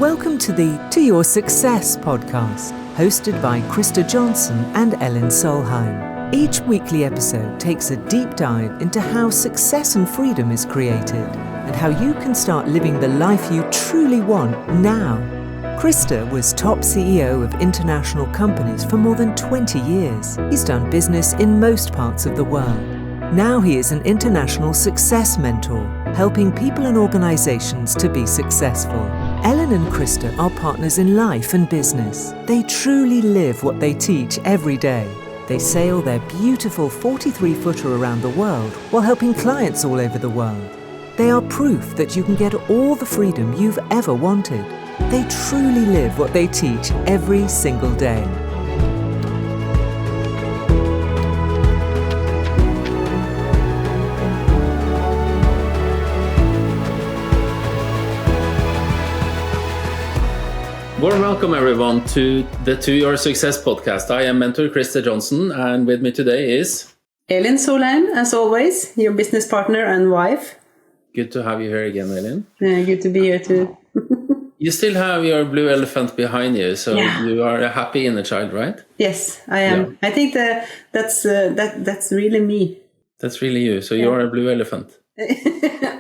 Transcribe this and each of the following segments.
Welcome to the To Your Success podcast, hosted by Krista Johnson and Ellen Solheim. Each weekly episode takes a deep dive into how success and freedom is created and how you can start living the life you truly want now. Krista was top CEO of international companies for more than 20 years. He's done business in most parts of the world. Now he is an international success mentor, helping people and organizations to be successful. Ellen and Krista are partners in life and business. They truly live what they teach every day. They sail their beautiful 43-footer around the world while helping clients all over the world. They are proof that you can get all the freedom you've ever wanted. They truly live what they teach every single day. Warm welcome everyone to the To Your Success podcast. I am mentor Krista Johnson, and with me today is Ellen Solheim, as always, your business partner and wife. Good to have you here again, Ellen. Good to be here too. You still have your blue elephant behind you, so Yeah. You are a happy inner child, right? Yes, I am. Yeah. I think that's really me. That's really you. So you are a blue elephant.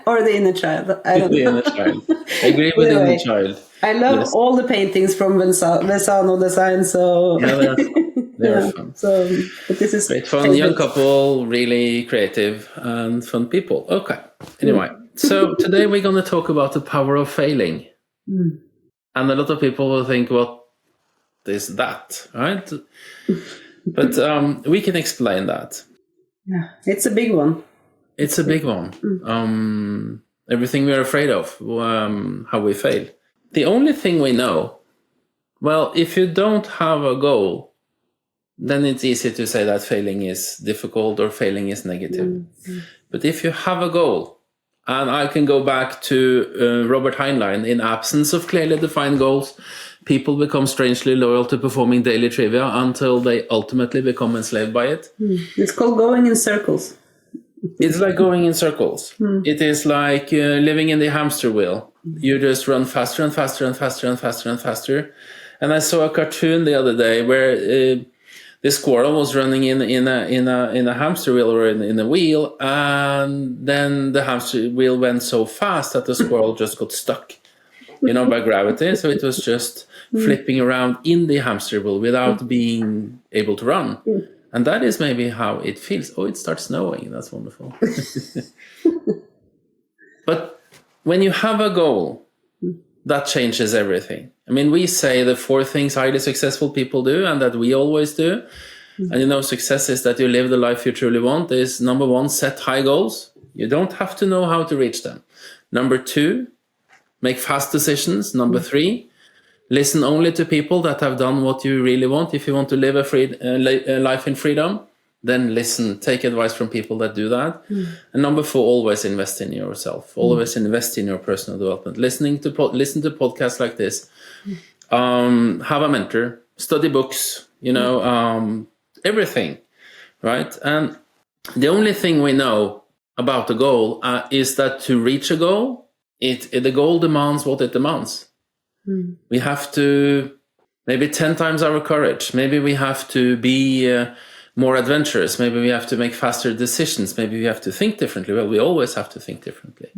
Or the inner child. I don't The know. inner child. I agree with the inner child. I love Yes. all the paintings from Vesano Design, so Yeah, they're yeah, fun. So, but this is Great fun, favorite. young couple, really creative and fun people. Okay. Anyway, so today we're going to talk about the power of failing. And a lot of people will think, what is that, right? But we can explain that. Yeah, it's a big one. It's a big one. Everything we're afraid of, how we fail. The only thing we know, well, if you don't have a goal, then it's easy to say that failing is difficult or failing is negative. But if you have a goal, and I can go back to Robert Heinlein, in absence of clearly defined goals, people become strangely loyal to performing daily trivia until they ultimately become enslaved by it. It's called going in circles. It's like going in circles. It is like living in the hamster wheel. You just run faster and faster and faster and faster and faster. And I saw a cartoon the other day where the squirrel was running in a hamster wheel or in a wheel, and then the hamster wheel went so fast that the squirrel just got stuck, by gravity. So it was just flipping around in the hamster wheel without being able to run. And that is maybe how it feels. Oh, it starts snowing. That's wonderful. But when you have a goal, that changes everything. I mean, we say the 4 things highly successful people do and that we always do. And success is that you live the life you truly want is, number 1, set high goals. You don't have to know how to reach them. Number 2, make fast decisions. Number 3, listen only to people that have done what you really want. If you want to live a life in freedom, then listen, take advice from people that do that. And number 4, always invest in yourself. Always invest in your personal development. Listen to podcasts like this. Have a mentor. Study books. Everything, right? And the only thing we know about the goal is that to reach a goal, the goal demands what it demands. We have to maybe 10 times our courage. Maybe we have to be more adventurous. Maybe we have to make faster decisions. Maybe we have to think differently. Well, we always have to think differently.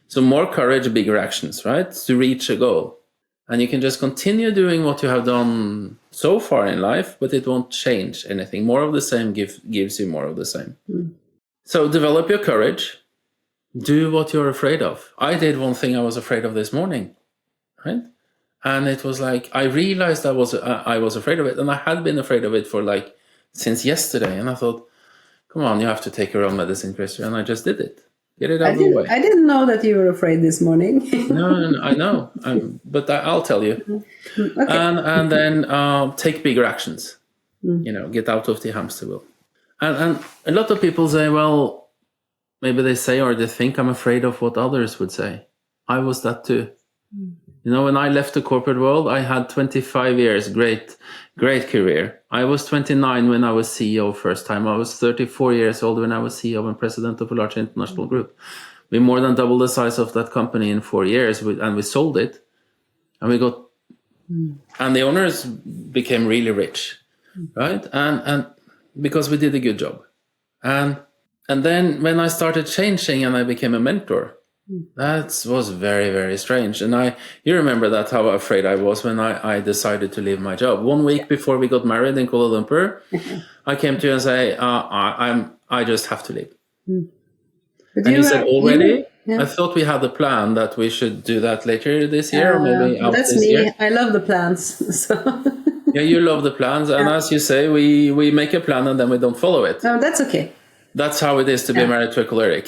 So more courage, bigger actions, right? To reach a goal. And you can just continue doing what you have done so far in life, but it won't change anything. More of the same gives you more of the same. So develop your courage. Do what you're afraid of. I did one thing I was afraid of this morning, right? And it was like, I realized I was afraid of it. And I had been afraid of it for since yesterday. And I thought, come on, you have to take your own medicine, Krista. And I just did it. Get it out of the way. I didn't know that you were afraid this morning. No, I know. But I'll tell you. Okay. And then take bigger actions. Get out of the hamster wheel. And a lot of people say, well, maybe they say or they think I'm afraid of what others would say. I was that too. When I left the corporate world, I had 25 years, great career. I was 29 when I was CEO first time. I was 34 years old when I was CEO and president of a large international group. We more than doubled the size of that company in 4 years, and we sold it. and we got, and the owners became really rich, right? And because we did a good job, and then when I started changing and I became a mentor, that was very, very strange. And you remember that, how afraid I was when I decided to leave my job. 1 week before we got married in Kuala Lumpur, I came to you and say, I just have to leave. But And he said, already? Yeah. I thought we had a plan that we should do that later this year, or maybe out that's this me. year. I love the plans. So Yeah, you love the plans. And as you say, we make a plan and then we don't follow it. no, that's okay. That's how it is to be married to a choleric.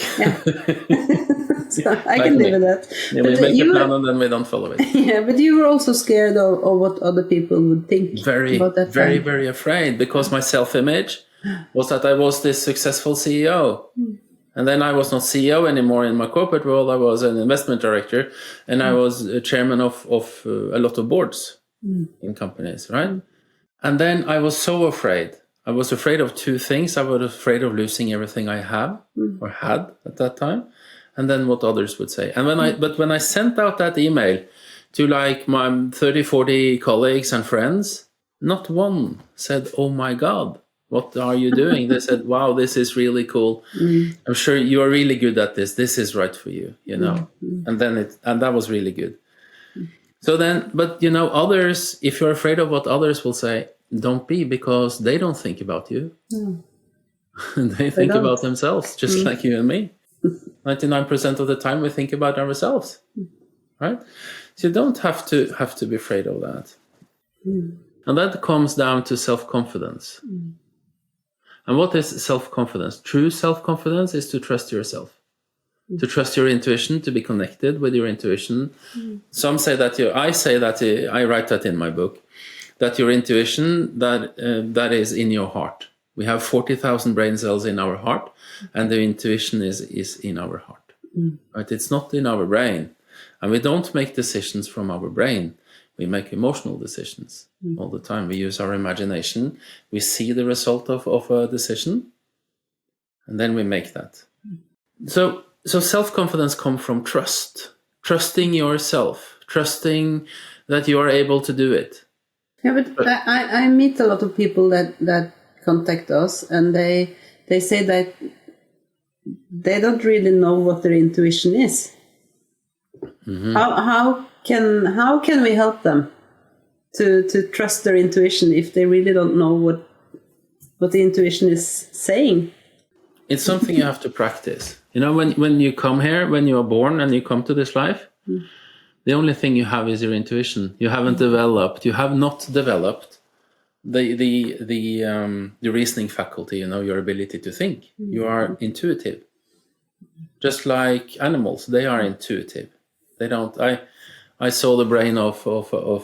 So I can live with that. Yeah, we make a plan and then we don't follow it. Yeah, but you were also scared of what other people would think about that. Very, very afraid, because my self-image was that I was this successful CEO. And then I was not CEO anymore in my corporate role. I was an investment director, and I was a chairman of a lot of boards in companies, right? And then I was so afraid. I was afraid of two things. I was afraid of losing everything I have or had at that time, and then what others would say. And when I sent out that email to like my 30, 40 colleagues and friends, not one said, "Oh my God, what are you doing?" They said, "Wow, this is really cool. I'm sure you are really good at this. This is right for you, you know." And that was really good. So then, but you know, others, if you're afraid of what others will say, don't be, because they don't think about you. They think about themselves, just like you and me. 99% of the time we think about ourselves, right? So you don't have to be afraid of that. And that comes down to self-confidence. And what is self-confidence? True self-confidence is to trust yourself, to trust your intuition, to be connected with your intuition. Some say that I write that in my book, that your intuition, that is in your heart. We have 40,000 brain cells in our heart, and the intuition is in our heart. Right? It's not in our brain. And we don't make decisions from our brain. We make emotional decisions all the time. We use our imagination. We see the result of a decision, and then we make that. So self-confidence comes from trust. Trusting yourself. Trusting that you are able to do it. Yeah, but I meet a lot of people that contact us, and they say that they don't really know what their intuition is. How can we help them to trust their intuition if they really don't know what the intuition is saying? It's something you have to practice. You know, when you come here, when you are born and you come to this life, the only thing you have is your intuition. You have not developed the reasoning faculty, you know, your ability to think. You are intuitive. Just like animals, they are intuitive. They don't. I saw the brain of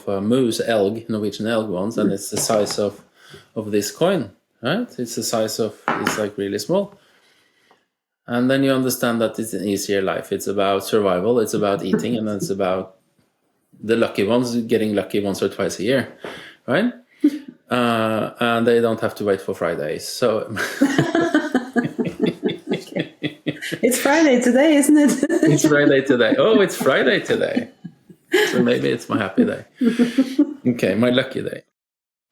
a moose, Norwegian elk once, and it's the size of this coin, right? It's the size of, it's like really small. And then you understand that it's an easier life. It's about survival, it's about eating, and it's about the lucky ones getting lucky once or twice a year, right? And they don't have to wait for Fridays. So It's Friday today, isn't it? It's Friday today. Oh, it's Friday today. So maybe it's my happy day. Okay, my lucky day.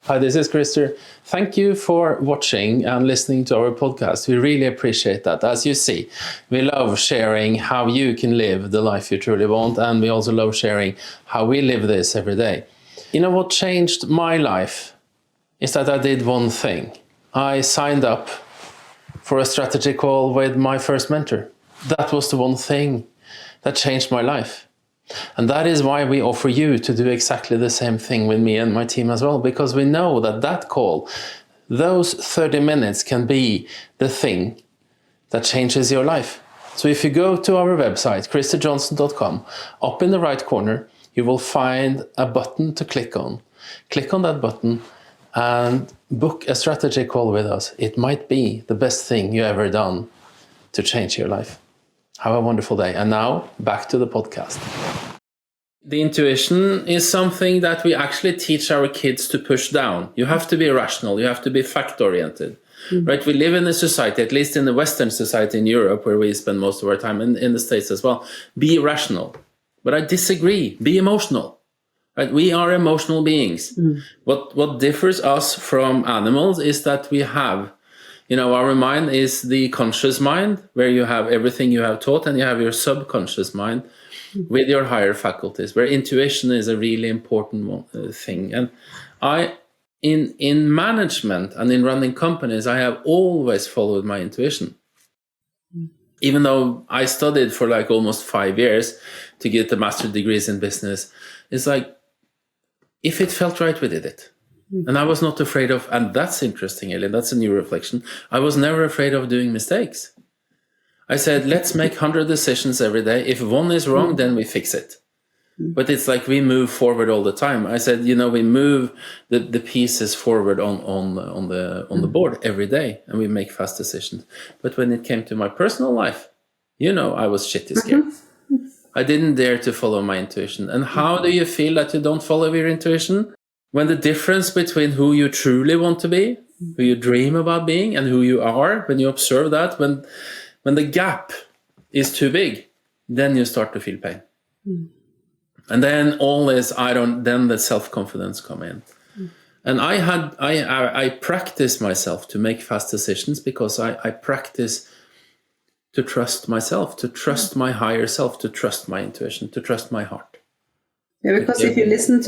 Hi, this is Christer. Thank you for watching and listening to our podcast. We really appreciate that. As you see, we love sharing how you can live the life you truly want, and we also love sharing how we live this every day. You know what changed my life is that I did one thing. I signed up for a strategy call with my first mentor. That was the one thing that changed my life. And that is why we offer you to do exactly the same thing with me and my team as well, because we know that call, those 30 minutes can be the thing that changes your life. So if you go to our website, christerjohnson.com, up in the right corner, you will find a button to click on. Click on that button and book a strategy call with us. It might be the best thing you ever done to change your life. Have a wonderful day. And now, back to the podcast. The intuition is something that we actually teach our kids to push down. You have to be rational. You have to be fact-oriented. Right? We live in a society, at least in the Western society in Europe, where we spend most of our time, in the States as well. Be rational. But I disagree. Be emotional. Right? We are emotional beings. What differs us from animals is that we have, our mind is the conscious mind, where you have everything you have taught, and you have your subconscious mind with your higher faculties, where intuition is a really important thing. And in management and in running companies, I have always followed my intuition. Even though I studied for like almost 5 years to get the master's degrees in business, it's like, if it felt right, we did it. And I was not afraid of, and that's interesting, Elin, that's a new reflection. I was never afraid of doing mistakes. I said, let's make 100 decisions every day. If one is wrong, then we fix it. But it's like we move forward all the time. I said, we move the pieces forward on the board every day, and we make fast decisions. But when it came to my personal life, I was shitty scared. I didn't dare to follow my intuition. And how do you feel that you don't follow your intuition? When the difference between who you truly want to be, who you dream about being, and who you are, when you observe that, when the gap is too big, then you start to feel pain. And then then the self-confidence come in. And I practice myself to make fast decisions, because I practice to trust myself, to trust my higher self, to trust my intuition, to trust my heart. Yeah, because if you listen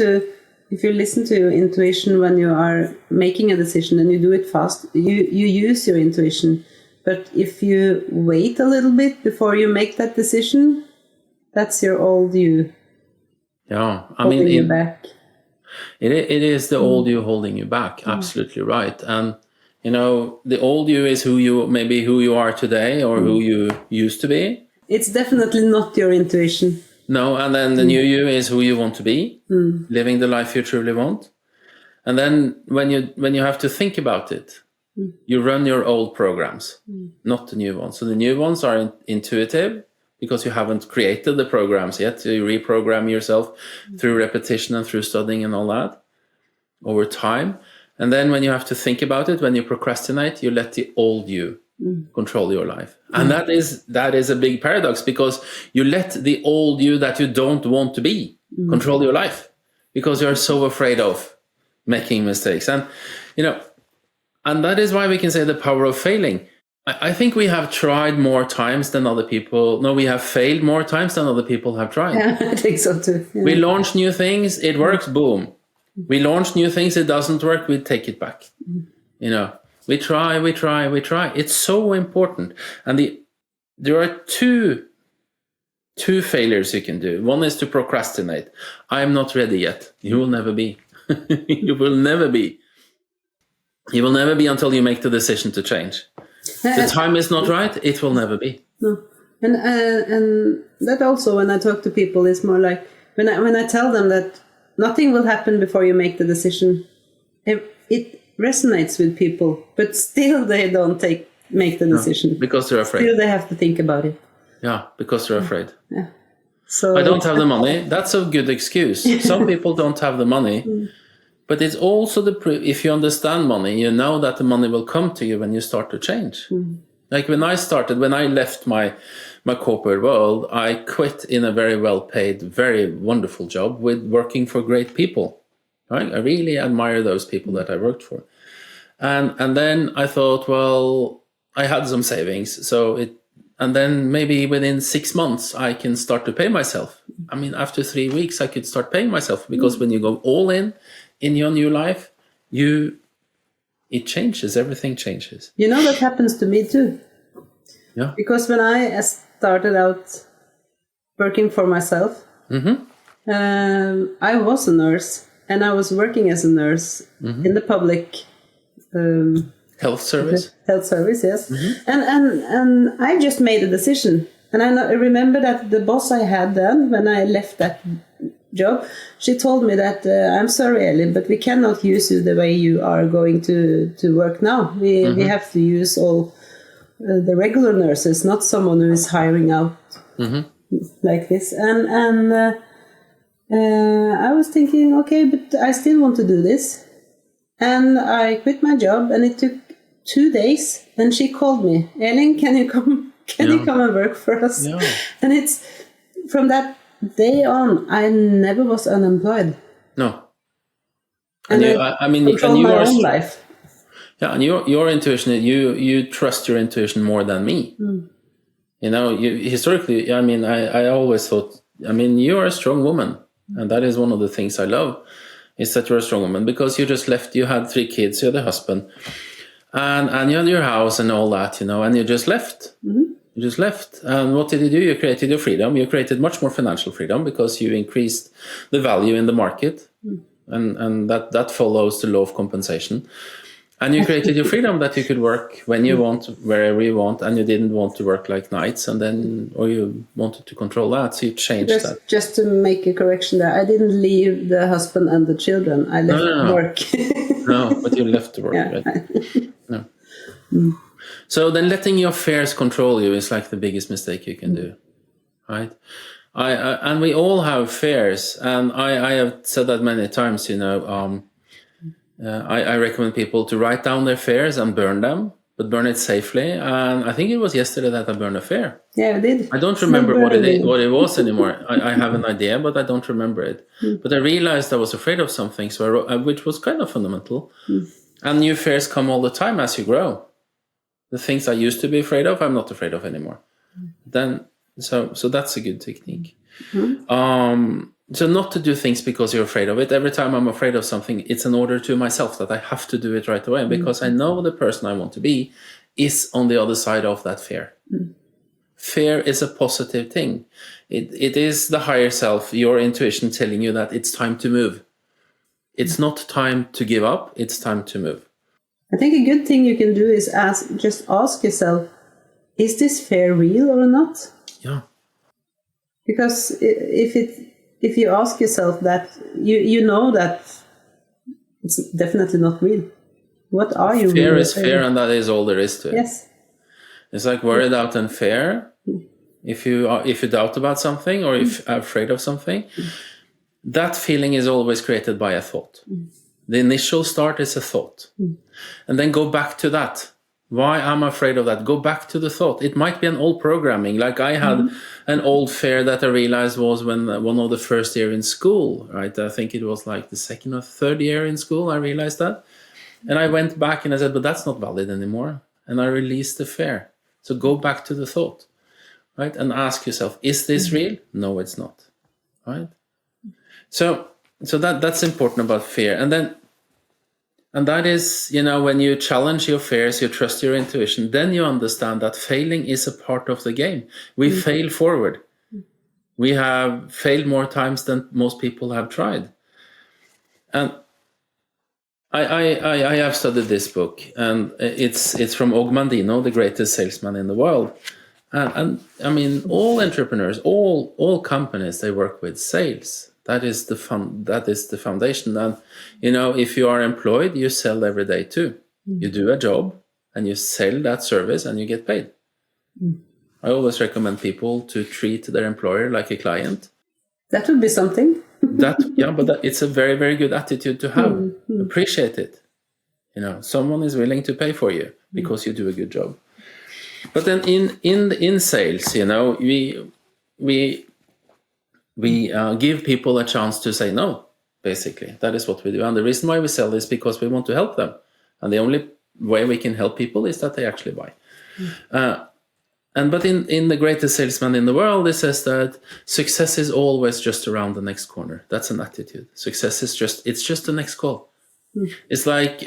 to your intuition when you are making a decision and you do it fast, you use your intuition. But if you wait a little bit before you make that decision, that's your old you. Yeah, holding you back. It is the old you holding you back. Absolutely right. And the old you is who you are today, or who you used to be. It's definitely not your intuition. No, and then the new you is who you want to be, living the life you truly want. And then when you have to think about it, you run your old programs, not the new ones. So the new ones are intuitive, because you haven't created the programs yet. You reprogram yourself through repetition and through studying and all that over time. And then when you have to think about it, when you procrastinate, you let the old you control your life. And that is a big paradox, because you let the old you that you don't want to be control your life, because you're so afraid of making mistakes. And, and that is why we can say the power of failing. I think we have tried more times than other people. No, we have failed more times than other people have tried. Yeah, I think so too. Yeah. We launch new things, it works, boom. We launch new things, it doesn't work, we take it back. We try. It's so important. And there are two failures you can do. One is to procrastinate. I'm not ready yet. You will never be. You will never be. You will never be until you make the decision to change. The time is not right, it will never be. No. And that also, when I talk to people, is more like when I tell them that nothing will happen before you make the decision, it resonates with people, but still they don't make the decision. Because they're afraid. Still they have to think about it. Yeah, because they're afraid. Yeah. So I don't have the money. That's a good excuse. Some people don't have the money. But it's also if you understand money, you know that the money will come to you when you start to change. Like when I left my corporate world, I quit in a very well-paid, very wonderful job with working for great people. Right? I really admire those people that I worked for. And then I thought, well, I had some savings, and then maybe within 6 months I can start to pay myself. I mean, after 3 weeks I could start paying myself, because when you go all in your new life, it changes, everything changes. That happens to me too. Yeah. Because when I started out working for myself, I was a nurse, and I was working as a nurse in the public health service. Health service, yes. And I just made a decision. And I remember that the boss I had then, when I left that job, she told me that I'm sorry, Elin, but we cannot use you the way you are going to work now. We have to use all the regular nurses, not someone who is hiring out like this. And I was thinking, okay, but I still want to do this. And I quit my job, and it took 2 days. Then she called me, Elin, can you come and work for us? Yeah. And it's from that day on, I never was unemployed. No. And I mean, control and you my are own life. Yeah, and your intuition, you trust your intuition more than me. You know, historically, I mean, I always thought, I mean, you are a strong woman, and that is one of the things I love, is that you're a strong woman, because you just left. You had 3 kids, you had a husband, and you had your house and all that, you know, and you just left. You just left. And what did you do? You created your freedom. You created much more financial freedom because you increased the value in the market, and that follows the law of compensation. And you created your freedom, that you could work when you want, wherever you want, and you didn't want to work like nights, and then, or you wanted to control that, so you changed that. Just to make a correction there, I didn't leave the husband and the children. I left work. No, but you left the work, right? No. So then letting your fears control you is like the biggest mistake you can do, right? And we all have fears, and I have said that many times, you know. I recommend people to write down their fears and burn them, but burn it safely. And I think it was yesterday that I burned a fear. Yeah, I did. I don't remember what it was anymore. I have an idea, but I don't remember it. But I realized I was afraid of something, so I wrote, which was kind of fundamental. And new fears come all the time as you grow. The things I used to be afraid of, I'm not afraid of anymore. Then, so that's a good technique. So not to do things because you're afraid of it. Every time I'm afraid of something, it's an order to myself that I have to do it right away, because I know the person I want to be is on the other side of that fear. Fear is a positive thing. It is the higher self, your intuition, telling you that it's time to move. It's not time to give up, it's time to move. I think a good thing you can do is just ask yourself, is this fear real or not? Yeah. Because if you ask yourself that, you know that it's definitely not real. What are you? Fear is fear, and that is all there is to it. Yes. It's like worry, doubt, and fear. If you doubt about something, or if you're afraid of something, that feeling is always created by a thought. The initial start is a thought. And then go back to that. Why am I afraid of that? Go back to the thought. It might be an old programming. Like I had an old fear that I realized was when one of the first year in school, right? I think it was like the second or third year in school, I realized that. And I went back and I said, but that's not valid anymore. And I released the fear. So go back to the thought, right? And ask yourself, is this real? No, it's not, right? So that's important about fear. And that is, you know, when you challenge your fears, you trust your intuition, then you understand that failing is a part of the game. We fail forward. We have failed more times than most people have tried. And I have studied this book, and it's from Og Mandino, the greatest salesman in the world. And I mean, all entrepreneurs, all companies, they work with sales. That is the foundation. And, you know, if you are employed, you sell every day too. You do a job and you sell that service and you get paid. I always recommend people to treat their employer like a client. That would be something. But it's a very, very good attitude to have. Appreciate it. You know, someone is willing to pay for you because you do a good job. But then in sales, you know, we give people a chance to say no, basically. That is what we do. And the reason why we sell is because we want to help them. And the only way we can help people is that they actually buy. But in The Greatest Salesman in the World, it says that success is always just around the next corner. That's an attitude. Success is just the next call. It's like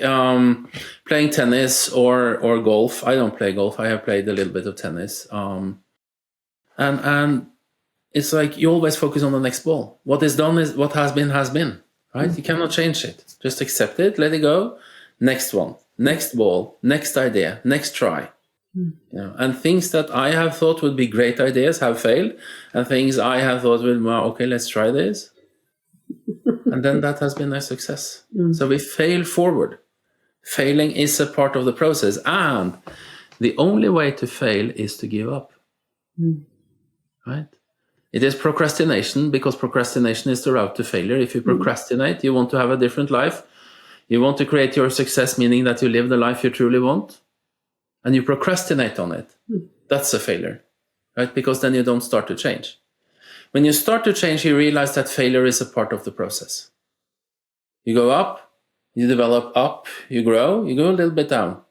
playing tennis or golf. I don't play golf. I have played a little bit of tennis. And it's like you always focus on the next ball. What is done is what has been, right? You cannot change it. Just accept it, let it go. Next one, next ball, next idea, next try. You know, and things that I have thought would be great ideas have failed, and things I have thought would, well, okay, let's try this. And then that has been a success. So we fail forward. Failing is a part of the process, and the only way to fail is to give up. Right? It is procrastination, because procrastination is the route to failure. If you procrastinate, you want to have a different life. You want to create your success, meaning that you live the life you truly want, and you procrastinate on it. That's a failure, right? Because then you don't start to change. When you start to change, you realize that failure is a part of the process. You go up, you develop up, you grow, you go a little bit down.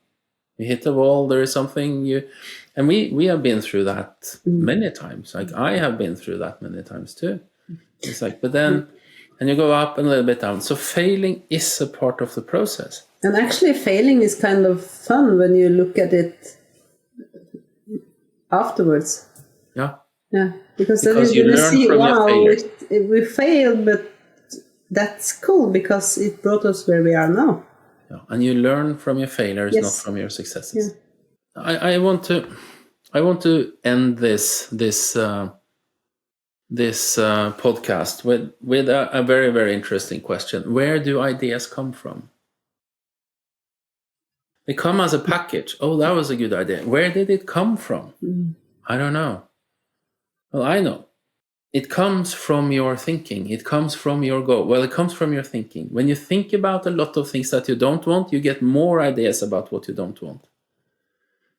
You hit the wall, there is something and we have been through that many times. Like I have been through that many times too. It's like, but then, and you go up and a little bit down. So failing is a part of the process. And actually failing is kind of fun when you look at it afterwards. Yeah. Yeah, because then you're going to see, wow, we failed, but that's cool because it brought us where we are now. Yeah. And you learn from your failures, not from your successes. Yeah. I want to end this podcast with a very, very interesting question. Where do ideas come from? They come as a package. Oh, that was a good idea. Where did it come from? I don't know. Well, I know. It comes from your thinking. It comes from your goal. Well, it comes from your thinking. When you think about a lot of things that you don't want, you get more ideas about what you don't want.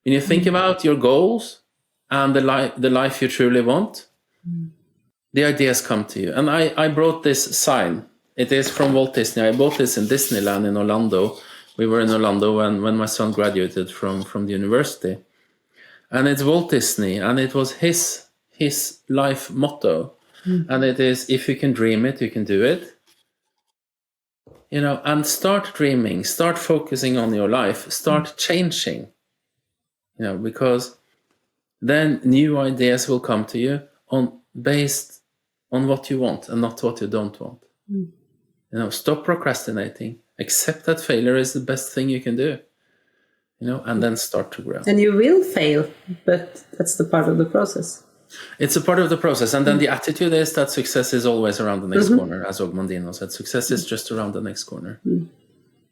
When you think about your goals and the life you truly want, the ideas come to you. And I brought this sign. It is from Walt Disney. I bought this in Disneyland in Orlando. We were in Orlando when my son graduated from the university. And it's Walt Disney, and it was his life motto. And it is, if you can dream it, you can do it. And start dreaming, start focusing on your life, start changing. Because then new ideas will come to you based on what you want and not what you don't want. Stop procrastinating. Accept that failure is the best thing you can do. And then start to grow. And you will fail, but that's the part of the process. It's a part of the process. And then the attitude is that success is always around the next corner, as Ogmandino said. Success is just around the next corner.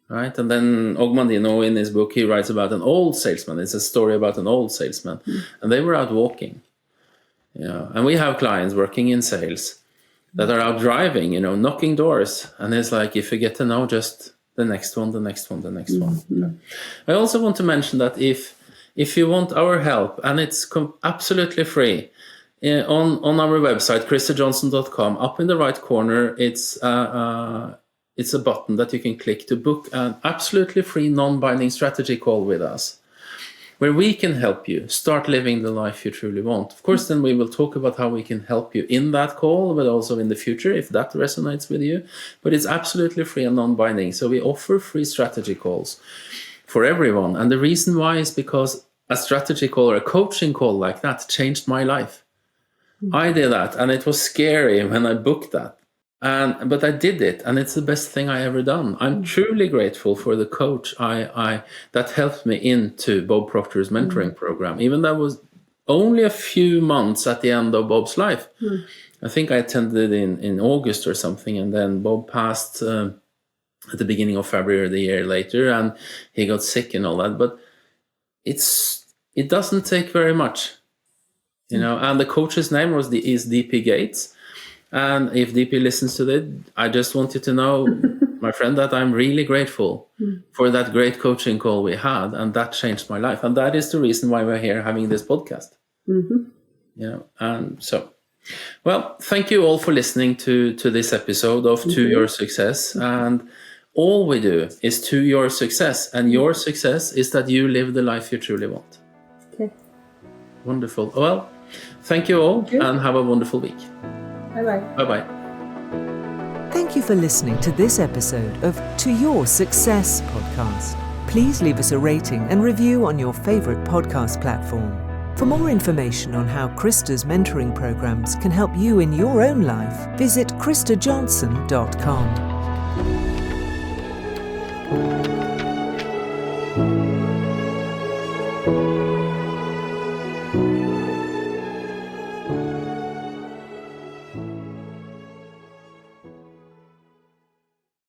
Right? And then Ogmandino, in his book, he writes about an old salesman. It's a story about an old salesman. And they were out walking. And we have clients working in sales that are out driving, knocking doors. And it's like, if you get to know just the next one, the next one, the next one. I also want to mention that if you want our help, and it's absolutely free, on our website, christerjohnson.com, up in the right corner, it's a button that you can click to book an absolutely free non-binding strategy call with us, where we can help you start living the life you truly want. Of course, then we will talk about how we can help you in that call, but also in the future, if that resonates with you. But it's absolutely free and non-binding. So we offer free strategy calls for everyone. And the reason why is because a strategy call or a coaching call like that changed my life. I did that, and it was scary when I booked that. But I did it, and it's the best thing I ever done. I'm truly grateful for the coach that helped me into Bob Proctor's mentoring program. Even that was only a few months at the end of Bob's life. I think I attended in August or something, and then Bob passed at the beginning of February the year later, and he got sick and all that. But it doesn't take very much, And the coach's name is DP Gates. And if DP listens to it, I just want you to know, my friend, that I'm really grateful for that great coaching call we had, and that changed my life. And that is the reason why we're here having this podcast. And so, well, thank you all for listening to this episode of To Your Success. And all we do is to your success. And your success is that you live the life you truly want. Okay. Wonderful. Well, thank you all, and have a wonderful week. Bye-bye. Bye-bye. Thank you for listening to this episode of To Your Success podcast. Please leave us a rating and review on your favorite podcast platform. For more information on how Krista's mentoring programs can help you in your own life, visit christerjohnson.com.